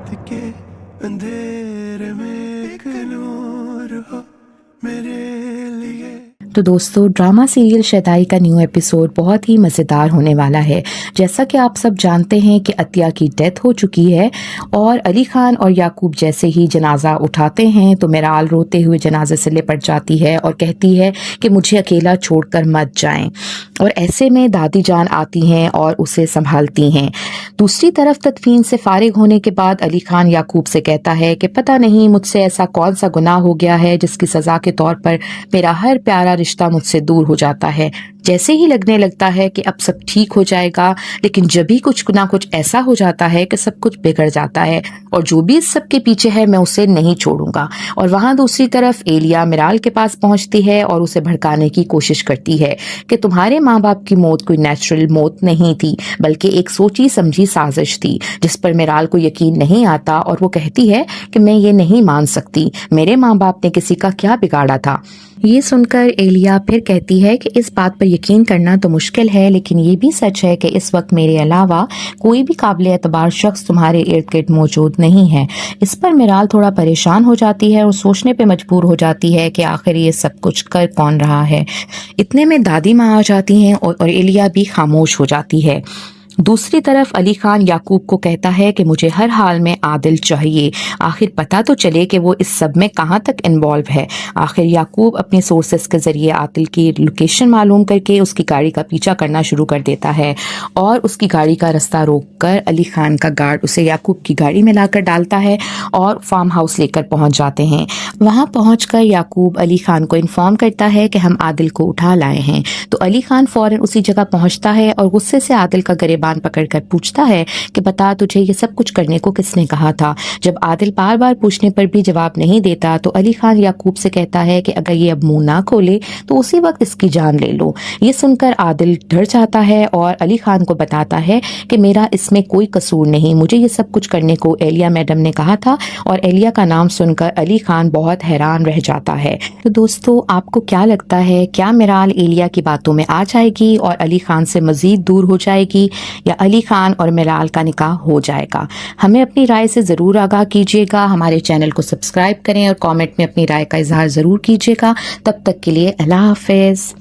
रात के अंधेरे में एक नूर हो मेरे लिए। तो दोस्तों, ड्रामा सीरियल शदाई का न्यू एपिसोड बहुत ही मज़ेदार होने वाला है। जैसा कि आप सब जानते हैं कि अतिया की डेथ हो चुकी है और अली खान और याकूब जैसे ही जनाजा उठाते हैं तो मेराल रोते हुए जनाजे से लिपट जाती है और कहती है कि मुझे अकेला छोड़कर मत जाएं। और ऐसे में दादी जान आती हैं और उसे संभालती हैं। दूसरी तरफ तदफीन से फारिग होने के बाद अली खान याकूब से कहता है कि पता नहीं मुझसे ऐसा कौन सा गुनाह हो गया है जिसकी सज़ा के तौर पर मेरा हर प्यारा रिश्ता मुझसे दूर हो जाता है। जैसे ही लगने लगता है कि अब सब ठीक हो जाएगा, लेकिन जब भी कुछ ना कुछ ऐसा हो जाता है कि सब कुछ बिगड़ जाता है और जो भी इस सब के पीछे है मैं उसे नहीं छोड़ूंगा। और वहां दूसरी तरफ एलिया मिराल के पास पहुंचती है और उसे भड़काने की कोशिश करती है कि तुम्हारे माँ बाप की मौत कोई नेचुरल मौत नहीं थी, बल्कि एक सोची समझी साजिश थी, जिस पर मिराल को यकीन नहीं आता और वो कहती है कि मैं ये नहीं मान सकती, मेरे माँ बाप ने किसी का क्या बिगाड़ा था। ये सुनकर एलिया फिर कहती है कि इस बात पर यकीन करना तो मुश्किल है, लेकिन ये भी सच है कि इस वक्त मेरे अलावा कोई भी काबिल एतबार शख्स तुम्हारे इर्द गिर्द मौजूद नहीं है। इस पर मिराल थोड़ा परेशान हो जाती है और सोचने पे मजबूर हो जाती है कि आखिर ये सब कुछ कर कौन रहा है। इतने में दादी माँ आ जाती हैं और एलिया भी खामोश हो जाती है। दूसरी तरफ अली खान याकूब को कहता है कि मुझे हर हाल में आदिल चाहिए, आखिर पता तो चले कि वो इस सब में कहाँ तक इन्वॉल्व है। आखिर याकूब अपने सोर्सेस के जरिए आदिल की लोकेशन मालूम करके उसकी गाड़ी का पीछा करना शुरू कर देता है और उसकी गाड़ी का रास्ता रोककर अली खान का गार्ड उसे याकूब की गाड़ी में लाकर डालता है और फार्म हाउस लेकर पहुंच जाते हैं। वहां पहुंचकर याकूब अली खान को इन्फॉर्म करता है कि हम आदिल को उठा लाए हैं। तो अली खान फौरन उसी जगह पहुंचता है और गुस्से से आदिल का गरेबान पकड़कर पूछता है कि बता तुझे ये सब कुछ करने को किसने कहा था। जब आदिल बार बार पूछने पर भी जवाब नहीं देता तो अली खान याकूब से कहता है कि अगर ये अब मुंह ना खोले तो उसी वक्त इसकी जान ले लो। ये सुनकर आदिल डर जाता है और अली खान को बताता है कि मेरा इसमें कोई कसूर नहीं, मुझे ये सब कुछ करने को एलिया मैडम ने कहा था। और एलिया का नाम सुनकर अली खान बहुत हैरान रह जाता है। तो दोस्तों, आपको क्या लगता है, क्या मिराल एलिया की बातों में आ जाएगी और अली खान से मजीद दूर हो जाएगी या अली खान और मिराल का निकाह हो जाएगा? हमें अपनी राय से ज़रूर आगाह कीजिएगा। हमारे चैनल को सब्सक्राइब करें और कमेंट में अपनी राय का इजहार ज़रूर कीजिएगा। तब तक के लिए अल्लाह हाफिज़।